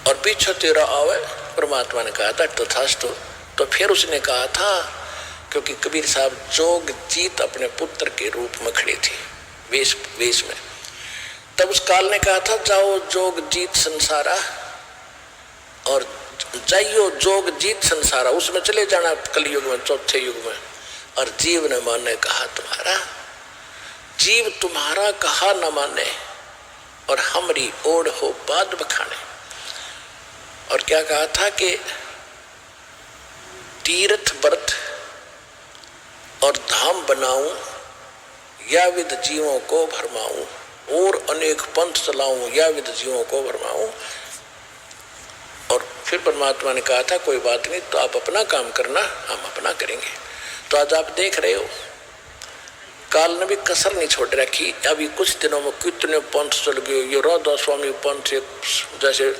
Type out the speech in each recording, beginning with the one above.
और पीछे तेरा आवे। परमात्मा ने कहा था तथास्तु। तो फिर उसने कहा था, क्योंकि कबीर साहब जोग जीत अपने पुत्र के रूप में खड़े थे वेश में, तब उस काल ने कहा था जाओ जोग जीत संसारा, और जाइयो जोग जीत संसारा, उसमें चले जाना कलयुग में, चौथे युग में। और जीव ने माने कहा तुम्हारा, जीव तुम्हारा कहा न माने, और हमरी ओढ़ हो बाद बखाने। और क्या कहा था कि तीर्थ व्रत और धाम बनाऊं, या विद जीवों को भरमाऊं, और अनेक पंथ चलाऊं, या विद जीवों को भरमाऊं। और फिर परमात्मा ने कहा था कोई बात नहीं, तो आप अपना काम करना, हम अपना करेंगे। तो आज आप देख रहे हो काल ने भी कसर नहीं छोड़ रखी। अभी कुछ दिनों में कितने पंथ चल गए। ये राधा स्वामी पंथ जैसे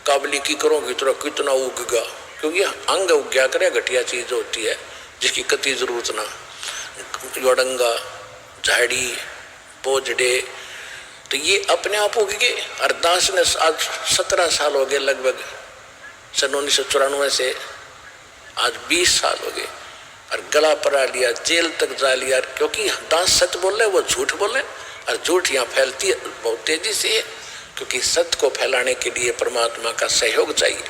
काबली की करोगे तो कितना उगेगा, क्योंकि अंग उग्या करे घटिया चीज होती है जिसकी कति जरूरत ना। योडंगा, झाड़ी, बोझड़े, तो ये अपने आप उग गए। अरदास ने आज 17 साल हो गए लगभग, सन 1994 से आज 20 साल हो गए, और गला पड़ा लिया, जेल तक जा लिया। क्योंकि दास सच बोल रहे, वो झूठ बोले, और झूठ यहाँ फैलती है बहुत तेजी से है, क्योंकि सत्य को फैलाने के लिए परमात्मा का सहयोग चाहिए।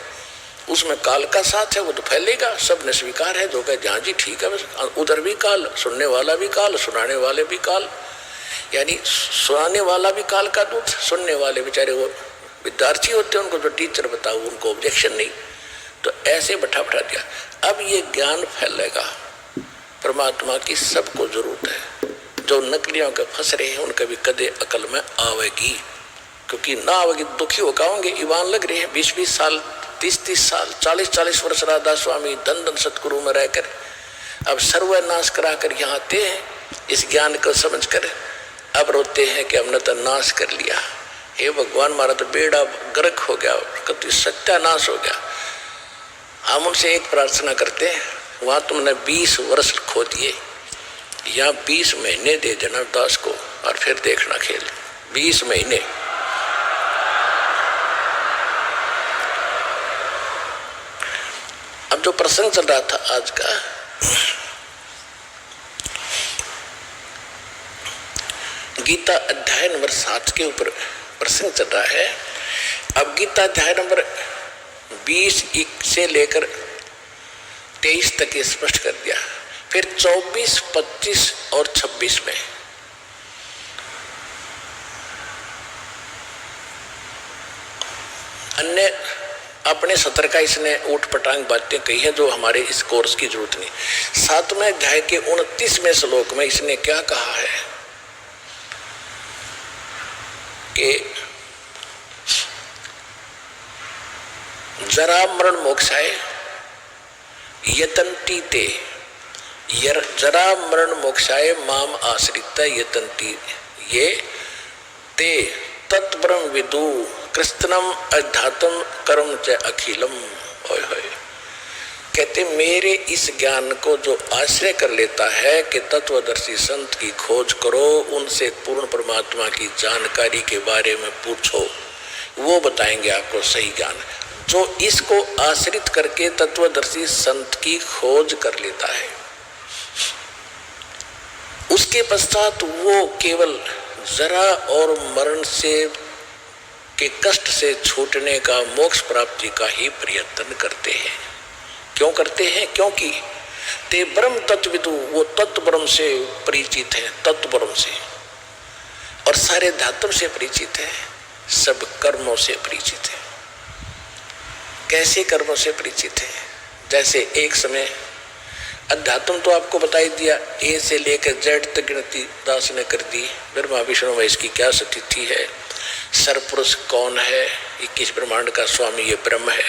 उसमें काल का साथ है, वो तो फैलेगा। सब ने स्वीकार है, जो कहे हाँ जी ठीक है, बस उधर भी काल, सुनने वाला भी काल, सुनाने वाले भी काल, यानी सुनाने वाला भी काल का दूत, सुनने वाले बेचारे वो विद्यार्थी होते हैं, उनको जो टीचर बताओ उनको ऑब्जेक्शन नहीं। तो ऐसे बैठा दिया। अब ये ज्ञान फैलेगा, परमात्मा की सबको जरूरत है। जो नकलियों के फंस रहे हैं उनका भी कदे अकल में आवेगी, क्योंकि ना आवेगी दुखी हो होंगे। ईमान लग रहे हैं 20-20 साल, 30-30 साल, 40-40 वर्ष राधा स्वामी धन धन सतगुरु में रहकर अब सर्वनाश करा कर यहाँ आते हैं इस ज्ञान को समझ कर। अब रोते हैं कि हमने तो नाश कर लिया। हे भगवान, हमारा तो बेड़ा गर्क हो गया, कति सत्यानाश हो गया। हम उनसे एक प्रार्थना करते हैं, वहाँ तुमने 20 वर्ष खो दिए, या 20 महीने दे देना दास को, और फिर देखना खेल। 20 महीने। अब जो प्रसंग चल रहा था आज का, गीता अध्याय नंबर 7 के ऊपर प्रसंग चल रहा है। अब गीता अध्याय नंबर 20 से लेकर 23 तक ये स्पष्ट कर दिया। फिर 24, 25 और 26 में अन्य अपने सत्र का इसने ऊट पटांग बातें कही है जो हमारे इस कोर्स की जरूरत नहीं। 7वें अध्याय के 29वें श्लोक में इसने क्या कहा है कि जरा मरण मोक्षाय यतन्ति ते, जरा मरण मोक्षाय माम आश्रित यतन्ति ये ते तत्ब्रह्म विदु कृष्णम अध्यात्म कर्म च अखिलम। ओए होए, कहते मेरे इस ज्ञान को जो आश्रय कर लेता है कि तत्वदर्शी संत की खोज करो, उनसे पूर्ण परमात्मा की जानकारी के बारे में पूछो, वो बताएंगे आपको सही ज्ञान। जो इसको आश्रित करके तत्वदर्शी संत की खोज कर लेता है, उसके पश्चात वो केवल जरा और मरण से के कष्ट से छूटने का, मोक्ष प्राप्ति का ही प्रयत्न करते हैं। क्यों करते हैं? क्योंकि ते ब्रह्म तत्वविदु, वो तत्व ब्रह्म से परिचित है, तत्व ब्रह्म से, और सारे धातु से परिचित है, सब कर्मों से परिचित है। कैसे कर्मों से परिचित है? जैसे एक समय अध्यात्म तो आपको बताई दिया, ए से लेकर जेड तक गिनती दास ने कर दी। ब्रह्मा विष्णु महेश की क्या स्थिति है, सरपुरुष कौन है, 21 ब्रह्मांड का स्वामी ये ब्रह्म है।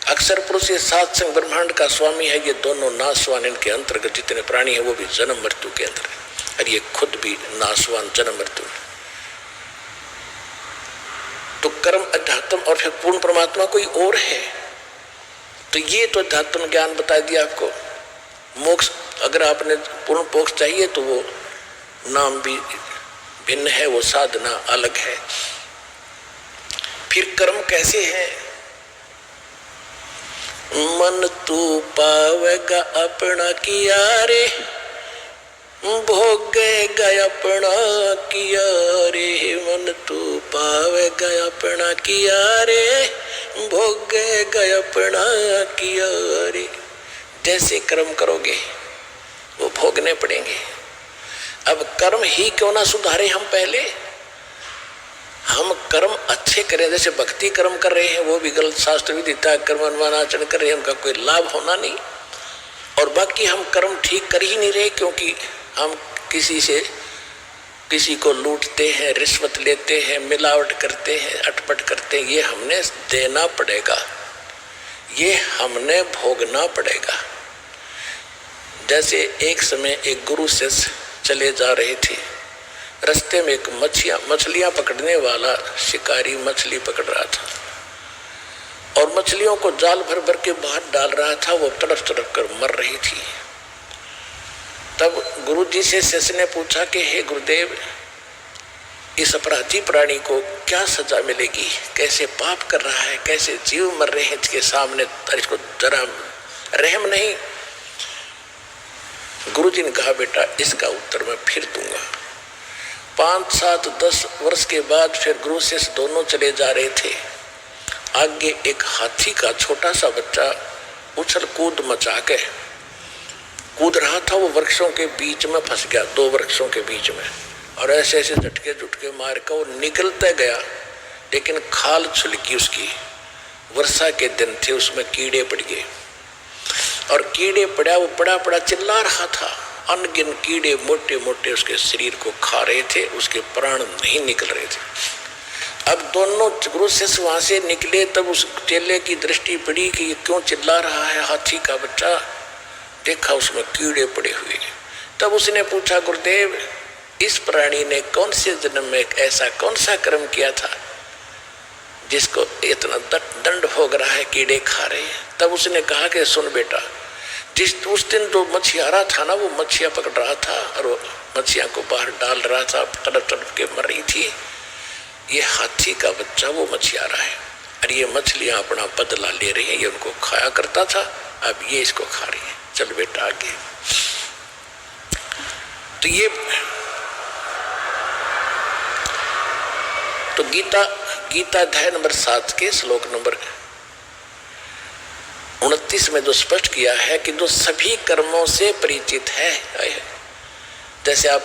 अक्षर पुरुष ये 7 संग ब्रह्मांड का स्वामी है, ये दोनों नाशवान, इनके अंतर्गत जितने प्राणी हैं वो भी जन्म मृत्यु के अंदर है, और ये खुद भी नाशवान जन्म मृत्यु। तो कर्म अध्यात्म और फिर पूर्ण परमात्मा कोई और है। तो ये तो अध्यात्म ज्ञान बता दिया आपको। मोक्ष अगर आपने पूर्ण मोक्ष चाहिए तो वो नाम भी भिन्न है, वो साधना अलग है। फिर कर्म कैसे है? मन तू पावेगा अपना किया रे, भोगेगा अपना किया रे। मन तू पावेगा अपना किया रे, भोगेगा अपना किया रे। जैसे कर्म करोगे वो भोगने पड़ेंगे। अब कर्म ही क्यों ना सुधारे हम पहले, हम कर्म अच्छे करें। जैसे भक्ति कर्म कर रहे हैं वो भी गलत, शास्त्र विदिता कर्म अनुमानाचरण कर रहे हैं, उनका कोई लाभ होना नहीं। और बाकी हम कर्म ठीक कर ही नहीं रहे, क्योंकि हम किसी को लूटते हैं, रिश्वत लेते हैं, मिलावट करते हैं, अटपट करते हैं। ये हमने देना पड़ेगा, ये हमने भोगना पड़ेगा। जैसे एक समय एक गुरु शिष्य चले जा रहे थे, रास्ते में एक मछलियां पकड़ने वाला शिकारी मछली पकड़ रहा था और मछलियों को जाल भर भर के बाहर डाल रहा था। वो तड़प तड़प कर मर रही थी। तब गुरुजी से शिष्य ने पूछा कि हे गुरुदेव, इस अपराधी प्राणी को क्या सजा मिलेगी, कैसे पाप कर रहा है, कैसे जीव मर रहे हैं इसके सामने, इसको जरा रहम नहीं। गुरुजी ने कहा बेटा इसका उत्तर मैं फिर दूंगा। 5, 7, 10 वर्ष के बाद फिर गुरु शिष्य दोनों चले जा रहे थे। आगे एक हाथी का छोटा सा बच्चा उछल कूद मचा के कूद रहा था। वो वृक्षों के बीच में फंस गया, 2 वृक्षों के बीच में, और ऐसे ऐसे झटके झुटके मार कर वो निकलते गया, लेकिन खाल छुलकी उसकी। वर्षा के दिन थे, उसमें कीड़े पड़ गए और कीड़े पड़ा, वो पड़ा पड़ा चिल्ला रहा था। अनगिन कीड़े मोटे मोटे उसके शरीर को खा रहे थे, उसके प्राण नहीं निकल रहे थे। अब दोनों गुरु शिष्य वहां से निकले, तब उस चेले की दृष्टि पड़ी कि ये क्यों चिल्ला रहा है हाथी का बच्चा। देखा उसमें कीड़े पड़े हुए। तब उसने पूछा गुरुदेव, इस प्राणी ने कौन से जन्म में ऐसा कौन सा कर्म किया था जिसको इतना दंड भोग रहा है, कीड़े खा रहे हैं। तब उसने कहा कि सुन बेटा, उस दिन जो मछियारा था ना, वो मछिया पकड़ रहा था और वो मछिया को बाहर डाल रहा था, तड़प तड़प के मर रही थी। ये हाथी का बच्चा वो मछियारा है और ये मछलियां अपना बदला ले रही हैं। ये उनको खाया करता था, अब ये इसको खा रही है। चल बेटा आगे। तो ये तो गीता अध्याय नंबर 7 के श्लोक नंबर 29 में जो स्पष्ट किया है कि जो सभी कर्मों से परिचित है, जैसे आप